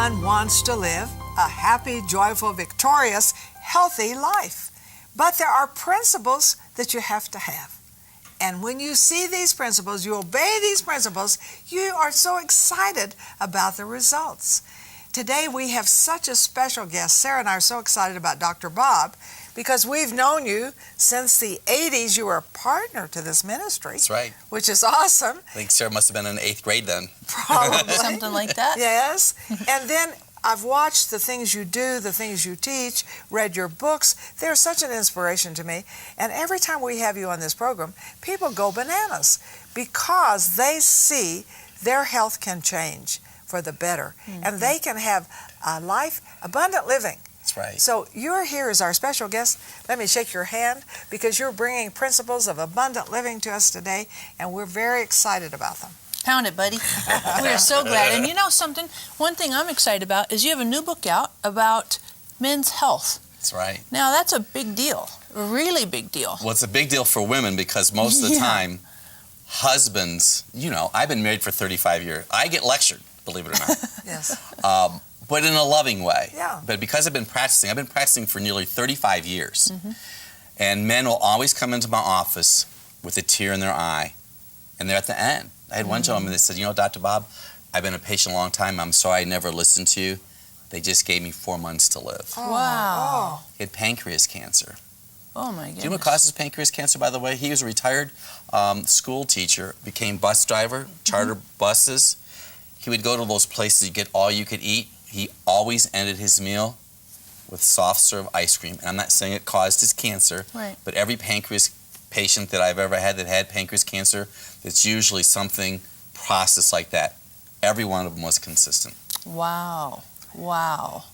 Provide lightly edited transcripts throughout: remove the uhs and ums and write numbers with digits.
Everyone wants to live a happy, joyful, victorious, healthy life. But there are principles that you have to have. And when you see these principles, you obey these principles, you are so excited about the results. Today we have such a special guest. Sarah and I are so excited about Dr. Bob because we've known you since the 80s. You were a partner to this ministry. That's right. Which is awesome. I think Sarah must have been in 8th grade then. Probably. Something like that. Yes. And then I've watched the things you do, the things you teach, read your books. They're such an inspiration to me. And every time we have you on this program, people go bananas because they see their health can change for the better. And they can have a life, abundant living. That's right. So you're here as our special guest. Let me shake your hand because you're bringing principles of abundant living to us today, and we're very excited about them. Pound it, buddy. We are so glad. And you know something? One thing I'm excited about is you have a new book out about men's health. That's right. Now, that's a big deal, a really big deal. Well, it's a big deal for women because most of the time, husbands, you know, I've been married for 35 years. I get lectured, believe it or not. Yes. But in a loving way. Yeah. But because I've been practicing for nearly 35 years. And men will always come into my office with a tear in their eye, and they're at the end. I had one gentleman that said, you know, Dr. Bob, I've been a patient a long time. I'm sorry I never listened to you. They just gave me 4 months to live. Oh, Wow. He had pancreas cancer. Oh, my goodness. Do you know what causes pancreas cancer, by the way? He was a retired school teacher, became bus driver, charter buses. He would go to those places you get all you could eat. He always ended his meal with soft serve ice cream. And I'm not saying it caused his cancer, but every pancreas patient that I've ever had that had pancreas cancer, it's usually something processed like that. Every one of them was consistent. Wow. Wow.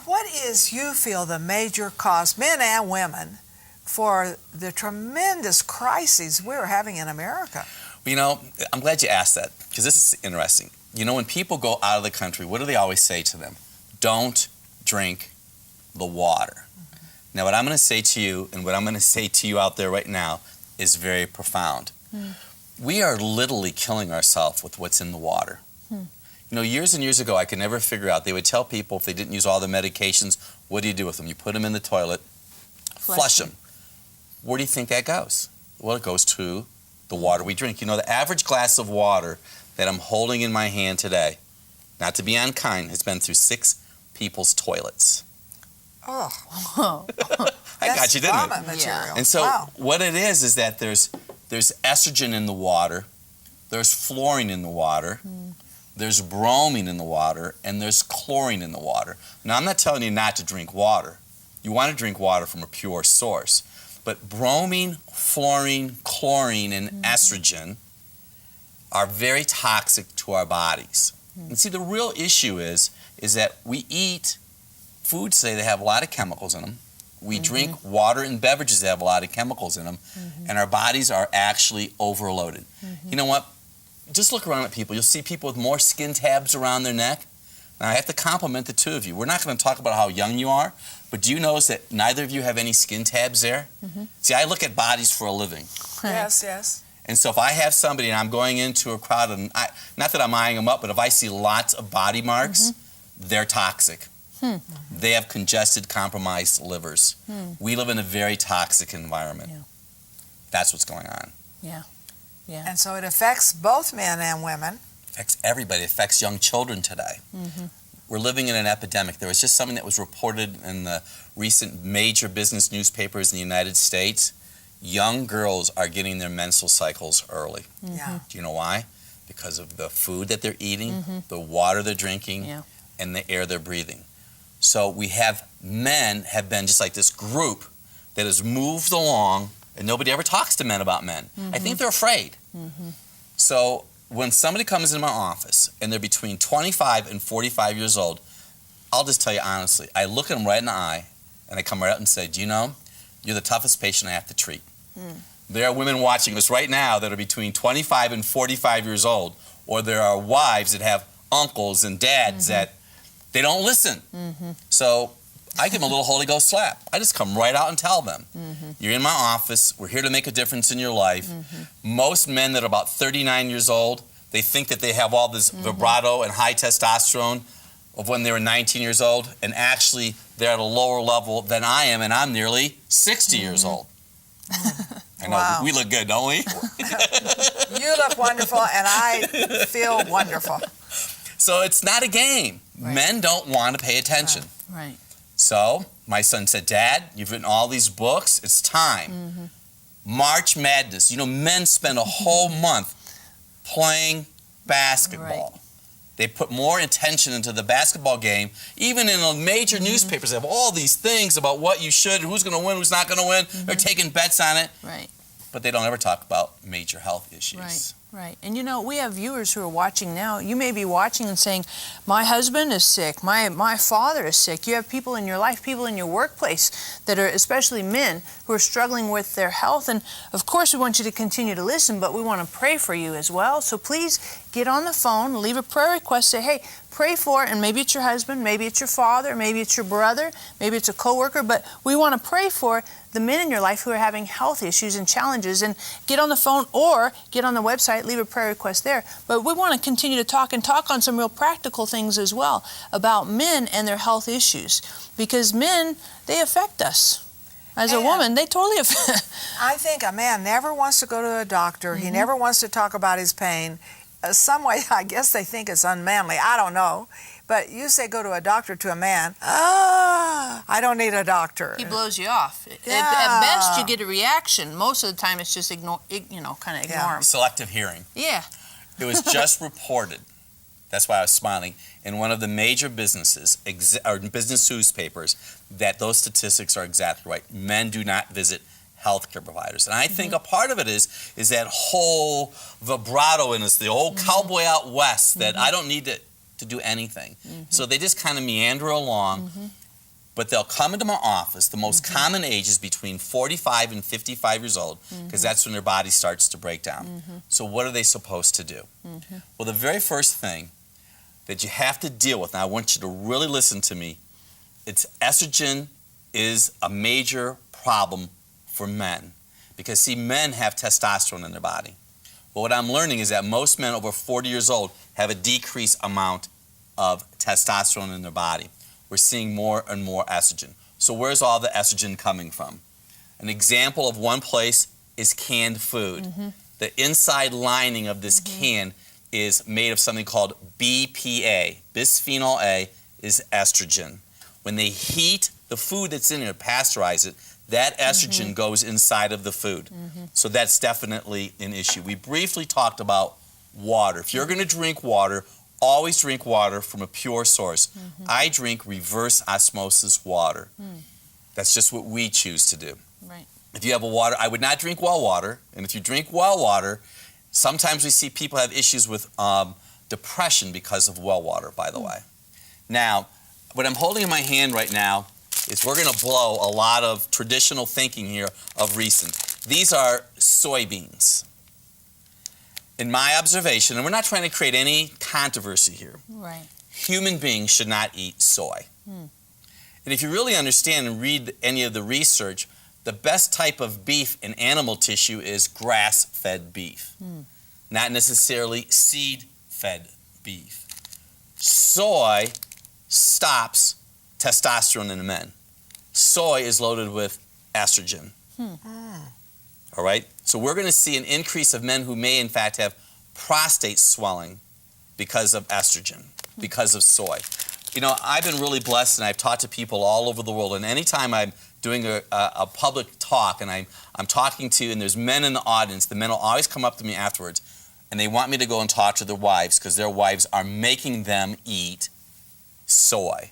what is, you feel, the major cause, men and women, for the tremendous crises we're having in America? Well, you know, I'm glad you asked that, because this is interesting. You know, when people go out of the country, what do they always say to them? Don't drink the water. Now, what I'm going to say to you, and what I'm going to say to you out there right now, is very profound. We are literally killing ourselves with what's in the water. You know, years and years ago, I could never figure out, they would tell people if they didn't use all the medications, what do you do with them? You put them in the toilet, flush them. Where do you think that goes? Well, it goes to the water we drink. You know, the average glass of water that I'm holding in my hand today, not to be unkind, has been through 6 people's toilets. Oh. I got you, didn't it? Material. And so what it is that there's estrogen in the water, there's fluorine in the water, there's bromine in the water, and there's chlorine in the water. Now, I'm not telling you not to drink water. You want to drink water from a pure source. But bromine, fluorine, chlorine, and estrogen are very toxic to our bodies. And see, the real issue is that we eat foods today that have a lot of chemicals in them. We drink water and beverages that have a lot of chemicals in them, and our bodies are actually overloaded. You know what? Just look around at people. You'll see people with more skin tabs around their neck. Now, I have to compliment the two of you. We're not going to talk about how young you are, but do you notice that neither of you have any skin tabs there? See, I look at bodies for a living. Yes, yes. And so if I have somebody and I'm going into a crowd, and not that I'm eyeing them up, but if I see lots of body marks, they're toxic. They have congested, compromised livers. We live in a very toxic environment. That's what's going on. And so it affects both men and women. It affects everybody. It affects young children today. We're living in an epidemic. There was just something that was reported in the recent major business newspapers in the United States. Young girls are getting their menstrual cycles early. Do you know why? Because of the food that they're eating, the water they're drinking, and the air they're breathing. So we have men have been just like this group that has moved along, and nobody ever talks to men about men. I think they're afraid. So when somebody comes into my office and they're between 25 and 45 years old, I'll just tell you honestly, I look at them right in the eye and I come right out and say, do you know, you're the toughest patient I have to treat. There are women watching us right now that are between 25 and 45 years old, or there are wives that have uncles and dads that they don't listen. So I give them a little Holy Ghost slap. I just come right out and tell them, you're in my office, we're here to make a difference in your life. Most men that are about 39 years old, they think that they have all this vibrato and high testosterone. of when they were 19 years old, and actually they're at a lower level than I am, and I'm nearly 60 years old. I know, Wow. we look good, don't we? You look wonderful, and I feel wonderful. So it's not a game. Right. Men don't want to pay attention. Right. So my son said, Dad, you've written all these books. It's time. March Madness. You know, men spend a whole month playing basketball. Right. They put more attention into the basketball game. Even in the major newspapers, they have all these things about what you should, who's going to win, who's not going to win. They're taking bets on it. Right. But they don't ever talk about major health issues. Right. Right. And you know, we have viewers who are watching now. You may be watching and saying, my husband is sick, my father is sick. You have people in your life, people in your workplace that are, especially men, who are struggling with their health. And of course, we want you to continue to listen, but we want to pray for you as well. So please get on the phone, leave a prayer request, say, hey, pray for, and maybe it's your husband, maybe it's your father, maybe it's your brother, maybe it's a coworker, but we want to pray for the men in your life who are having health issues and challenges. And get on the phone or get on the website, leave a prayer request there. But we want to continue to talk on some real practical things as well about men and their health issues, because men, they affect us. As a woman, they totally affect. I think a man never wants to go to a doctor. He never wants to talk about his pain. Some way, I guess they think it's unmanly. I don't know. But you say go to a doctor to a man, I don't need a doctor. He blows you off. Yeah. At best, you get a reaction. Most of the time, it's just ignore him. Selective hearing. Yeah. It was just reported, that's why I was smiling, in one of the major businesses, or business newspapers, that those statistics are exactly right. Men do not visit healthcare providers. And I think a part of it is that whole vibrato in us, the old cowboy out west, that I don't need to do anything. So they just kind of meander along, but they'll come into my office. The most common age is between 45 and 55 years old, because that's when their body starts to break down. So what are they supposed to do? Well, the very first thing that you have to deal with, and I want you to really listen to me, it's estrogen is a major problem for men, because see, men have testosterone in their body. But what I'm learning is that most men over 40 years old have a decreased amount of testosterone in their body. We're seeing more and more estrogen. So where's all the estrogen coming from? An example of one place is canned food. The inside lining of this can is made of something called BPA. Bisphenol A is estrogen. When they heat the food that's in there, pasteurize it, that estrogen goes inside of the food. So that's definitely an issue. We briefly talked about water. If you're going to drink water, always drink water from a pure source. I drink reverse osmosis water. That's just what we choose to do. Right. If you have a water, I would not drink well water. And if you drink well water, sometimes we see people have issues with depression because of well water, by the way. Now, what I'm holding in my hand right now is we're going to blow a lot of traditional thinking here of recent. These are soybeans. In my observation, and we're not trying to create any controversy here, Right. human beings should not eat soy. And if you really understand and read any of the research, the best type of beef in animal tissue is grass-fed beef, not necessarily seed-fed beef. Soy stops testosterone in men. Soy is loaded with estrogen. All right? So we're going to see an increase of men who may, in fact, have prostate swelling because of estrogen, because of soy. You know, I've been really blessed, and I've talked to people all over the world, and anytime I'm doing a public talk and I'm talking to, and there's men in the audience, the men will always come up to me afterwards, and they want me to go and talk to their wives because their wives are making them eat soy.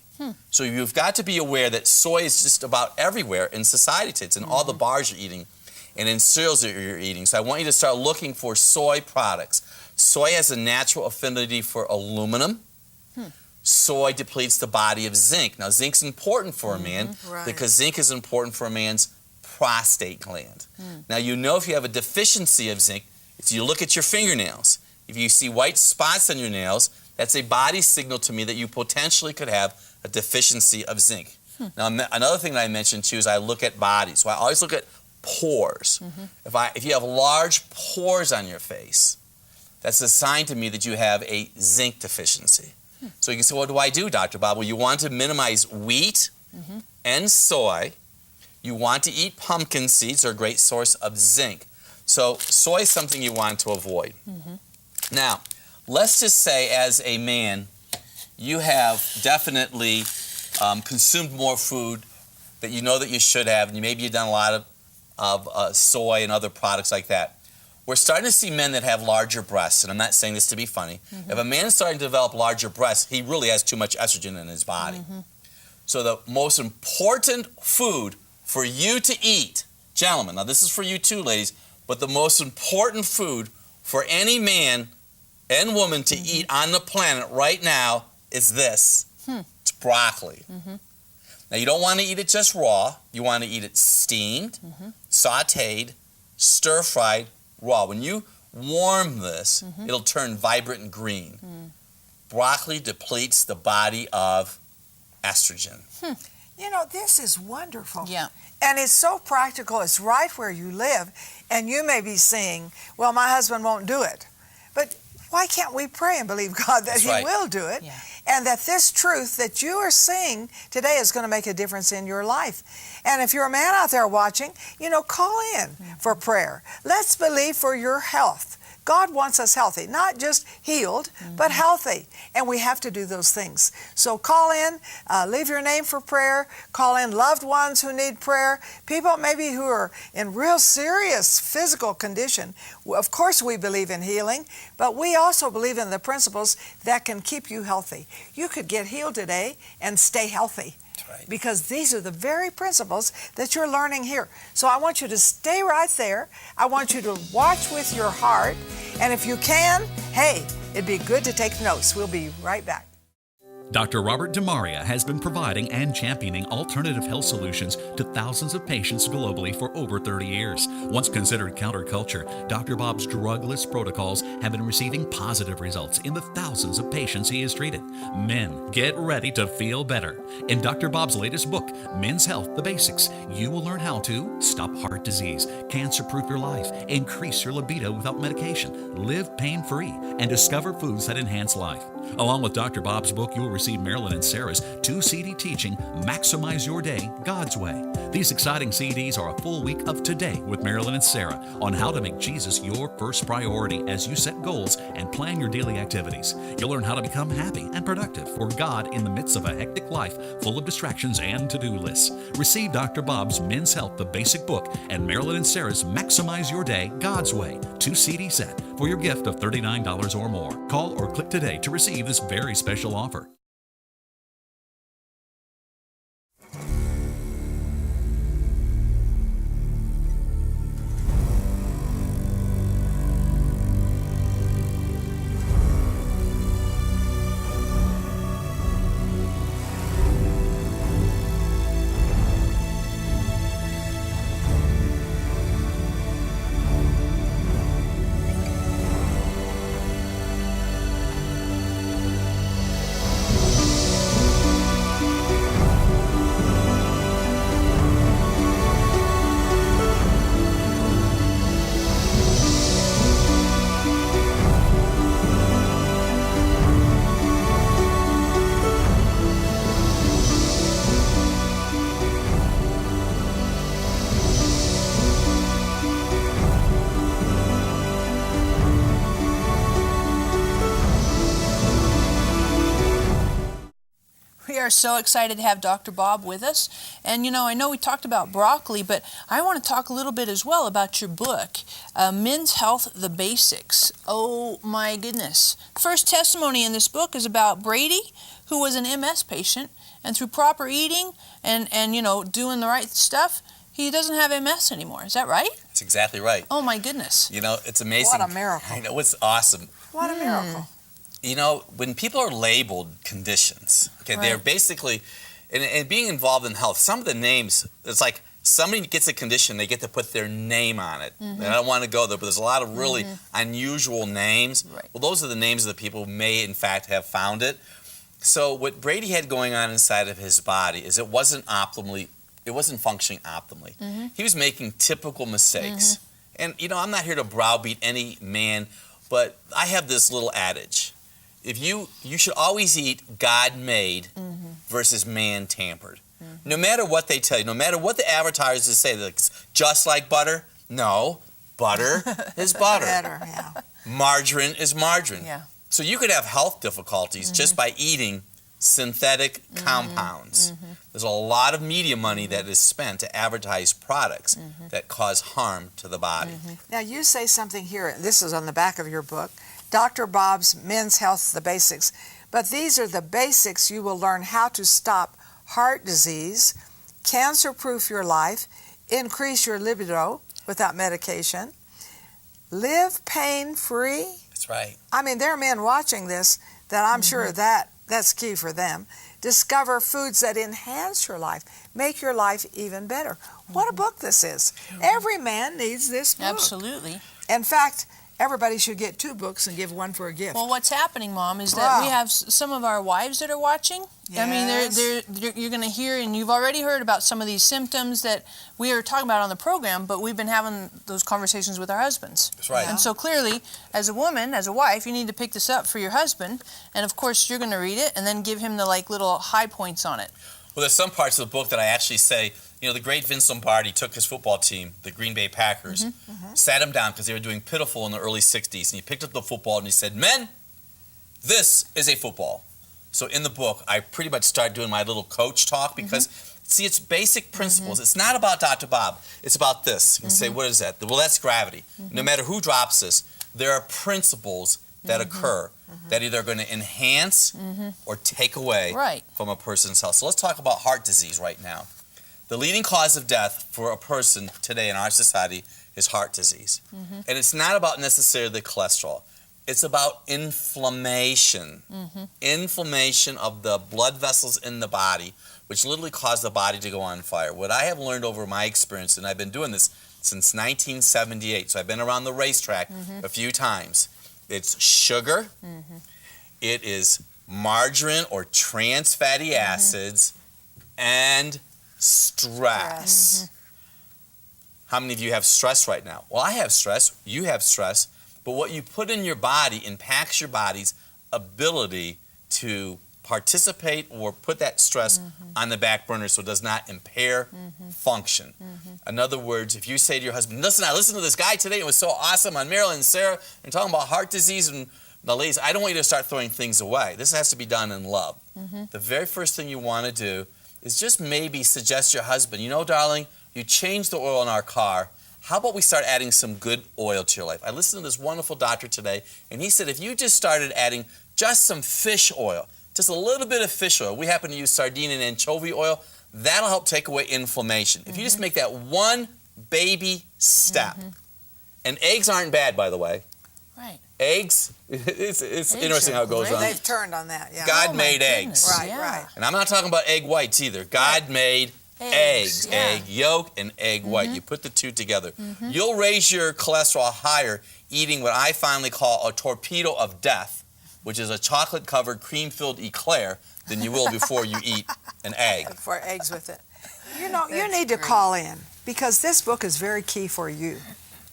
So you've got to be aware that soy is just about everywhere in society. It's in all the bars you're eating and in cereals that you're eating. So I want you to start looking for soy products. Soy has a natural affinity for aluminum. Soy depletes the body of zinc. Now, zinc's important for a man because zinc is important for a man's prostate gland. Now, you know if you have a deficiency of zinc, if you look at your fingernails, if you see white spots on your nails, that's a body signal to me that you potentially could have a deficiency of zinc. Now, another thing that I mentioned too is I look at bodies. So I always look at pores. If you have large pores on your face, that's a sign to me that you have a zinc deficiency. So you can say, what do I do, Dr. Bob? Well, you want to minimize wheat and soy. You want to eat pumpkin seeds. They're a great source of zinc. So soy is something you want to avoid. Now, let's just say as a man, you have definitely consumed more food that you know that you should have, and maybe you've done a lot of soy and other products like that. We're starting to see men that have larger breasts, and I'm not saying this to be funny. If a man is starting to develop larger breasts, he really has too much estrogen in his body. So the most important food for you to eat, gentlemen, now this is for you too, ladies, but the most important food for any man and woman to eat on the planet right now is this. It's broccoli. Now, you don't want to eat it just raw. You want to eat it steamed, sautéed, stir-fried, raw. When you warm this, it'll turn vibrant green. Broccoli depletes the body of estrogen. You know, this is wonderful. Yeah. And it's so practical. It's right where you live. And you may be saying, well, my husband won't do it. But why can't we pray and believe God that He will do it? Yeah. And that this truth that you are seeing today is going to make a difference in your life. And if you're a man out there watching, you know, call in for prayer. Let's believe for your health. God wants us healthy, not just healed, but healthy. And we have to do those things. So call in, leave your name for prayer, call in loved ones who need prayer, people maybe who are in real serious physical condition. Of course we believe in healing, but we also believe in the principles that can keep you healthy. You could get healed today and stay healthy. Because these are the very principles that you're learning here. So I want you to stay right there. I want you to watch with your heart. And if you can, hey, it'd be good to take notes. We'll be right back. Dr. Robert DeMaria has been providing and championing alternative health solutions to thousands of patients globally for over 30 years. Once considered counterculture, Dr. Bob's drugless protocols have been receiving positive results in the thousands of patients he has treated. Men, get ready to feel better. In Dr. Bob's latest book, Men's Health, The Basics, you will learn how to stop heart disease, cancer-proof your life, increase your libido without medication, live pain-free, and discover foods that enhance life. Along with Dr. Bob's book, you will receive Marilyn and Sarah's 2-CD teaching, Maximize Your Day God's Way. These exciting CDs are a full week of Today with Marilyn and Sarah on how to make Jesus your first priority as you set goals and plan your daily activities. You'll learn how to become happy and productive for God in the midst of a hectic life full of distractions and to-do lists. Receive Dr. Bob's Men's Health, the basic book, and Marilyn and Sarah's Maximize Your Day God's Way 2-CD set for your gift of $39 or more. Call or click today to receive this very special offer. We are so excited to have Dr. Bob with us. And, you know, I know we talked about broccoli, but I want to talk a little bit as well about your book, Men's Health, The Basics. Oh, my goodness. The first testimony in this book is about Brady, who was an MS patient, and through proper eating and you know, doing the right stuff, he doesn't have MS anymore. Is that right? That's exactly right. Oh, my goodness. You know, it's amazing. What a miracle. I know, it's awesome. What a miracle. You know, when people are labeled conditions, okay, they're basically, and being involved in health, some of the names, it's like somebody gets a condition, they get to put their name on it. And I don't want to go there, but there's a lot of really unusual names. Right. Well, those are the names of the people who may, in fact, have found it. So what Brady had going on inside of his body is it wasn't functioning optimally. He was making typical mistakes. And, you know, I'm not here to browbeat any man, but I have this little adage. if you should always eat God-made versus man-tampered. No matter what they tell you, no matter what the advertisers say, like, it's just like butter. No, butter is butter. Better, yeah. Margarine is margarine. Yeah. So you could have health difficulties just by eating synthetic compounds. There's a lot of media money that is spent to advertise products that cause harm to the body. Now, you say something here, this is on the back of your book, Dr. Bob's Men's Health, the Basics. But these are the basics you will learn how to stop heart disease, cancer-proof your life, increase your libido without medication, live pain-free. That's right. I mean, there are men watching this that I'm sure that's key for them. Discover foods that enhance your life, make your life even better. What a book this is. Every man needs this book. Absolutely. In fact, everybody should get 2 books and give one for a gift. Well, what's happening, Mom, is that we have some of our wives that are watching. Yes. I mean, you're going to hear, and you've already heard about some of these symptoms that we are talking about on the program, but we've been having those conversations with our husbands. That's right. And so clearly, as a woman, as a wife, you need to pick this up for your husband, and of course, you're going to read it and then give him the little high points on it. Well, there's some parts of the book that I actually say, the great Vince Lombardi took his football team, the Green Bay Packers, sat them down because they were doing pitiful in the early 60s, and he picked up the football and he said, "Men, this is a football." So in the book, I pretty much start doing my little coach talk because, see, it's basic principles. It's not about Dr. Bob. It's about this. You can say, what is that? Well, that's gravity. No matter who drops this, there are principles that occur that either are going to enhance or take away from a person's health. So let's talk about heart disease right now. The leading cause of death for a person today in our society is heart disease. And it's not about necessarily the cholesterol. It's about inflammation. Inflammation of the blood vessels in the body, which literally cause the body to go on fire. What I have learned over my experience, and I've been doing this since 1978, so I've been around the racetrack a few times. It's sugar, it is margarine or trans fatty acids, and stress. How many of you have stress right now? Well, I have stress, you have stress, but what you put in your body impacts your body's ability to participate or put that stress on the back burner so it does not impair function. In other words, if you say to your husband, "Listen, I listened to this guy today, it was so awesome on Marilyn and Sarah, and talking about heart disease and the ladies, I don't want you to start throwing things away. This has to be done in love." The very first thing you want to do is just maybe suggest to your husband, darling, you changed the oil in our car. How about we start adding some good oil to your life? I listened to this wonderful doctor today, and he said if you just started adding just some fish oil, just a little bit of fish oil, we happen to use sardine and anchovy oil, that'll help take away inflammation. If you just make that one baby step. And eggs aren't bad, by the way. Right. Eggs, it's interesting how it goes on. They've turned on that, yeah. God made eggs. Right. And I'm not talking about egg whites either. God made eggs, egg yolk and egg white. You put the two together. You'll raise your cholesterol higher eating what I finally call a torpedo of death, which is a chocolate-covered, cream-filled eclair, than you will before you eat an egg. For eggs with it. You need to call in because this book is very key for you.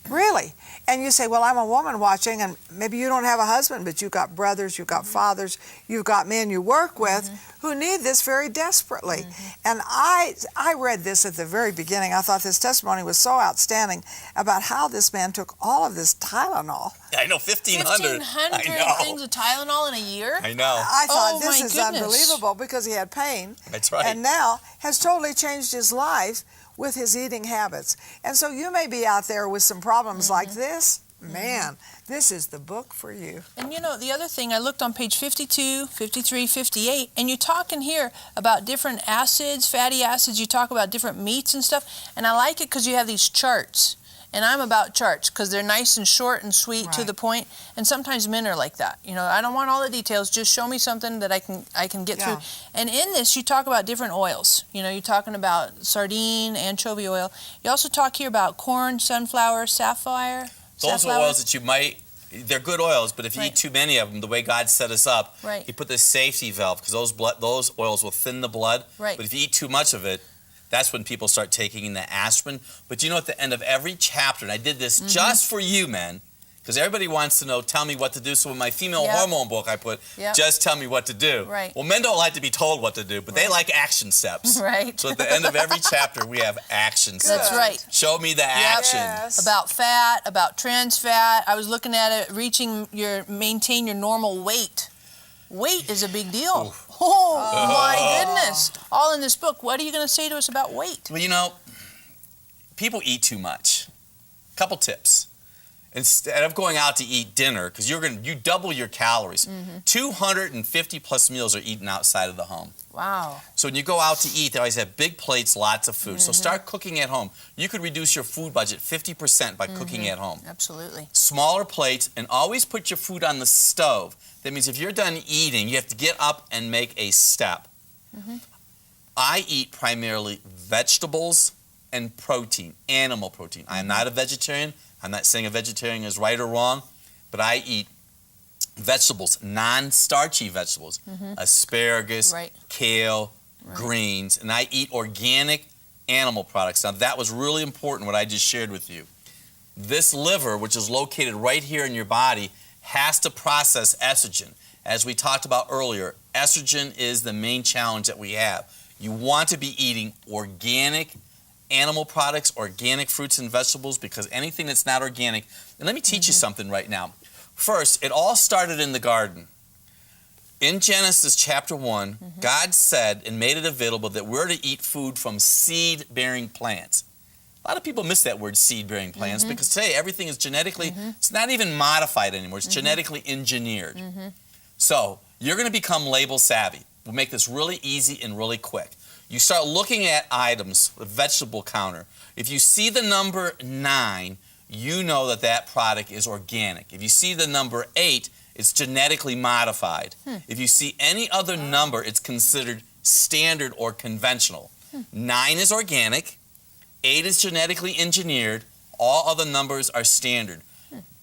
Really. And you say, well, I'm a woman watching, and maybe you don't have a husband, but you've got brothers, you've got fathers, you've got men you work with who need this very desperately. And I read this at the very beginning. I thought this testimony was so outstanding about how this man took all of this Tylenol. I know, 1,500. 1,500 things of Tylenol in a year? I know. I thought this is unbelievable because he had pain. That's right. And now has totally changed his life with his eating habits. And so you may be out there with some problems like this. Man, this is the book for you. And the other thing, I looked on page 52, 53, 58, and you talk in here about different acids, fatty acids. You talk about different meats and stuff. And I like it because you have these charts. And I'm about charts because they're nice and short and sweet to the point. And sometimes men are like that. I don't want all the details. Just show me something that I can get through. And in this, you talk about different oils. You're talking about sardine, anchovy oil. You also talk here about corn, sunflower, sapphire. Those are oils that they're good oils, but if you eat too many of them, the way God set us up, He put this safety valve because those oils will thin the blood. But if you eat too much of it, that's when people start taking in the aspirin. But at the end of every chapter, and I did this just for you, men, Because everybody wants to know, tell me what to do. So in my female Yep. hormone book, I put, Yep. just tell me what to do. Right. Well, men don't like to be told what to do, but they like action steps. Right. So at the end of every chapter, we have action steps. That's right. Show me the action. Yes. About fat, about trans fat. I was looking at it, maintain your normal weight. Weight is a big deal. Oh, my goodness. All in this book. What are you going to say to us about weight? Well, you know, people eat too much. Couple tips. Instead of going out to eat dinner, because you double your calories, 250 plus meals are eaten outside of the home. Wow. So when you go out to eat, they always have big plates, lots of food. So start cooking at home. You could reduce your food budget 50% by cooking at home. Absolutely. Smaller plates, and always put your food on the stove. That means if you're done eating, you have to get up and make a step. I eat primarily vegetables and protein, animal protein. I am not a vegetarian. I'm not saying a vegetarian is right or wrong, but I eat vegetables, non-starchy vegetables, asparagus, Right. kale, greens, and I eat organic animal products. Now, that was really important, what I just shared with you. This liver, which is located right here in your body, has to process estrogen. As we talked about earlier, estrogen is the main challenge that we have. You want to be eating organic animal products, organic fruits and vegetables, because anything that's not organic, and let me teach you something right now. First, it all started in the garden. In Genesis chapter 1, God said and made it available that we're to eat food from seed-bearing plants. A lot of people miss that word seed-bearing plants because today everything is genetically, it's not even modified anymore, it's genetically engineered. So, you're going to become label savvy. We'll make this really easy and really quick. You start looking at items, the vegetable counter. If you see the number 9, you know that that product is organic. If you see the number 8, it's genetically modified. If you see any other number, it's considered standard or conventional. 9 is organic, 8 is genetically engineered, all other numbers are standard.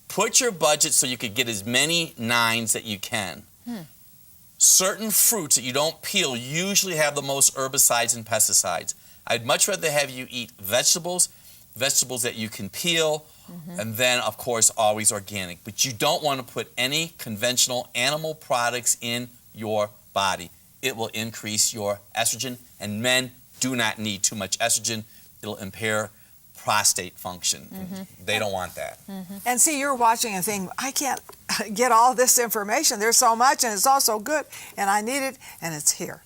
Put your budget so you could get as many 9s that you can. Certain fruits that you don't peel usually have the most herbicides and pesticides. I'd much rather have you eat vegetables that you can peel, and then, of course, always organic. But you don't want to put any conventional animal products in your body. It will increase your estrogen, and men do not need too much estrogen. It'll impair prostate function. They don't want that. And see, you're watching and thinking, I can't get all this information. There's so much, and it's all so good, and I need it, and it's here.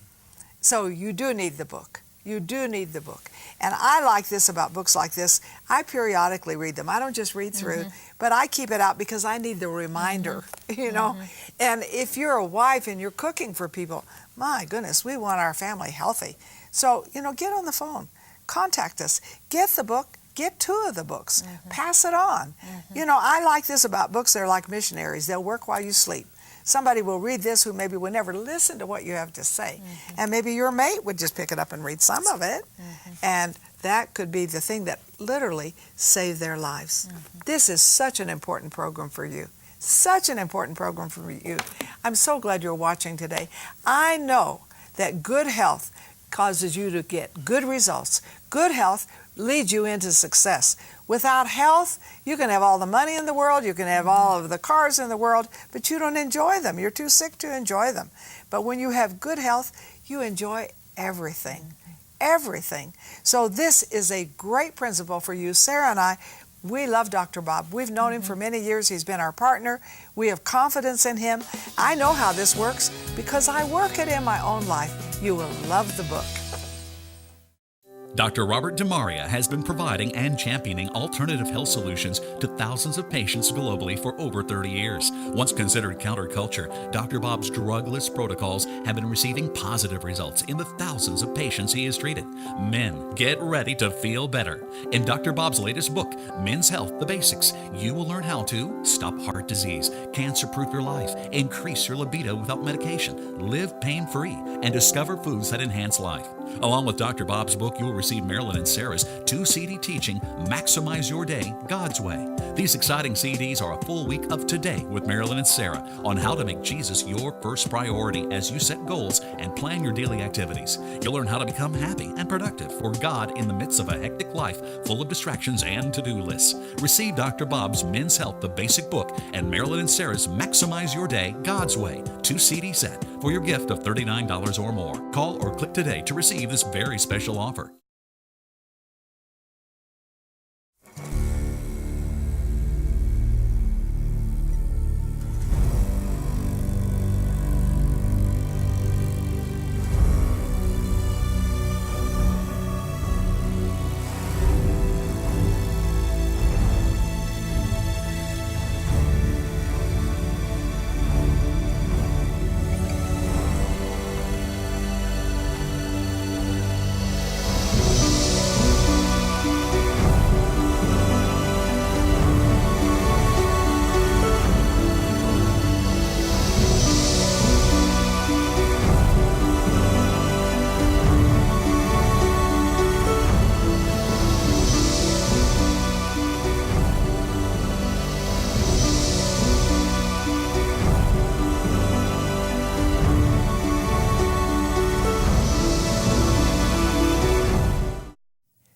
So you do need the book. You do need the book. And I like this about books like this. I periodically read them. I don't just read through, but I keep it out because I need the reminder, you know. And if you're a wife and you're cooking for people, my goodness, we want our family healthy. So, you know, get on the phone. Contact us. Get the book. Get 2 of the books. Pass it on. You know, I like this about books. They're like missionaries. They'll work while you sleep. Somebody will read this who maybe will never listen to what you have to say. And maybe your mate would just pick it up and read some of it. And that could be the thing that literally saved their lives. This is such an important program for you. Such an important program for you. I'm so glad you're watching today. I know that good health causes you to get good results. Good health leads you into success. Without health, you can have all the money in the world, you can have all of the cars in the world, but you don't enjoy them. You're too sick to enjoy them. But when you have good health, you enjoy everything. Everything. So this is a great principle for you. Sarah and I, we love Dr. Bob. We've known him for many years. He's been our partner. We have confidence in him. I know how this works because I work it in my own life. You will love the book. Dr. Robert DeMaria has been providing and championing alternative health solutions to thousands of patients globally for over 30 years. Once considered counterculture, Dr. Bob's drugless protocols have been receiving positive results in the thousands of patients he has treated. Men, get ready to feel better. In Dr. Bob's latest book, Men's Health, The Basics, you will learn how to stop heart disease, cancer-proof your life, increase your libido without medication, live pain-free, and discover foods that enhance life. Along with Dr. Bob's book, you'll receive Marilyn and Sarah's 2 CD teaching, Maximize Your Day God's Way. These exciting CDs are a full week of Today with Marilyn and Sarah on how to make Jesus your first priority as you set goals and plan your daily activities. You'll learn how to become happy and productive for God in the midst of a hectic life full of distractions and to-do lists. Receive Dr. Bob's Men's Health, the basic book, and Marilyn and Sarah's Maximize Your Day God's Way 2 CD set for your gift of $39 or more. Call or click today to receive this very special offer.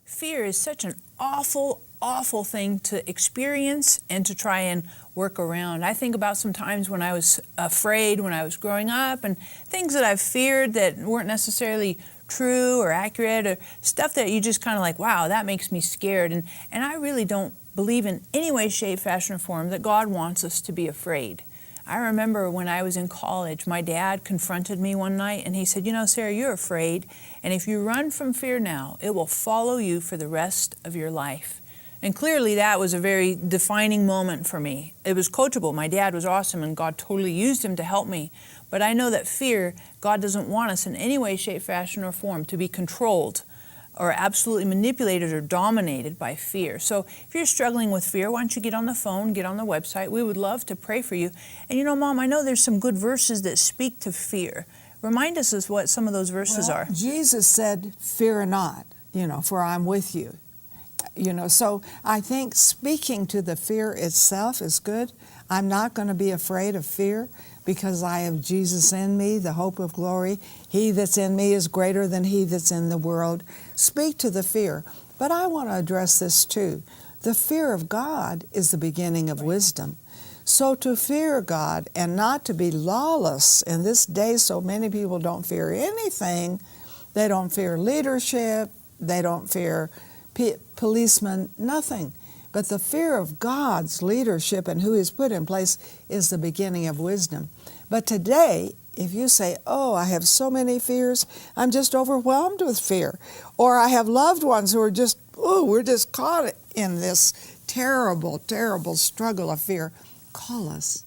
Fear is such an awful thing to experience and to try and work around. I think about some times when I was afraid when I was growing up, and things that I've feared that weren't necessarily true or accurate, or stuff that you just kind of like, wow, that makes me scared. And I really don't believe in any way, shape, fashion, or form that God wants us to be afraid. I remember when I was in college, my dad confronted me one night and he said, you know, Sarah, you're afraid, and if you run from fear now, it will follow you for the rest of your life. And clearly that was a very defining moment for me. It was coachable. My dad was awesome and God totally used him to help me. But I know that fear, God doesn't want us in any way, shape, fashion, or form to be controlled or absolutely manipulated or dominated by fear. So if you're struggling with fear, why don't you get on the phone, get on the website. We would love to pray for you. And you know, Mom, I know there's some good verses that speak to fear. Remind us of what some of those verses are. Jesus said, fear not, for I'm with you. So I think speaking to the fear itself is good. I'm not going to be afraid of fear because I have Jesus in me, the hope of glory. He that's in me is greater than he that's in the world. Speak to the fear. But I want to address this too. The fear of God is the beginning of wisdom. So to fear God and not to be lawless, in this day so many people don't fear anything. They don't fear leadership. They don't fear policemen, nothing. But the fear of God's leadership and who He's put in place is the beginning of wisdom. But today, if you say, oh, I have so many fears, I'm just overwhelmed with fear. Or I have loved ones who are just, we're just caught in this terrible, terrible struggle of fear. Call us.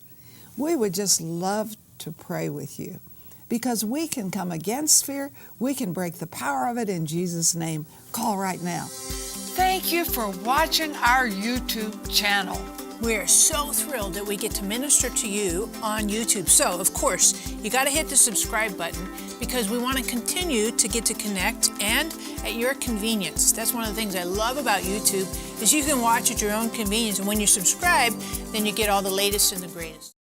We would just love to pray with you because we can come against fear. We can break the power of it in Jesus' name. Call right now. Thank you for watching our YouTube channel. We are so thrilled that we get to minister to you on YouTube. So, of course, you got to hit the subscribe button because we want to continue to get to connect and at your convenience. That's one of the things I love about YouTube is you can watch at your own convenience. And when you subscribe, then you get all the latest and the greatest.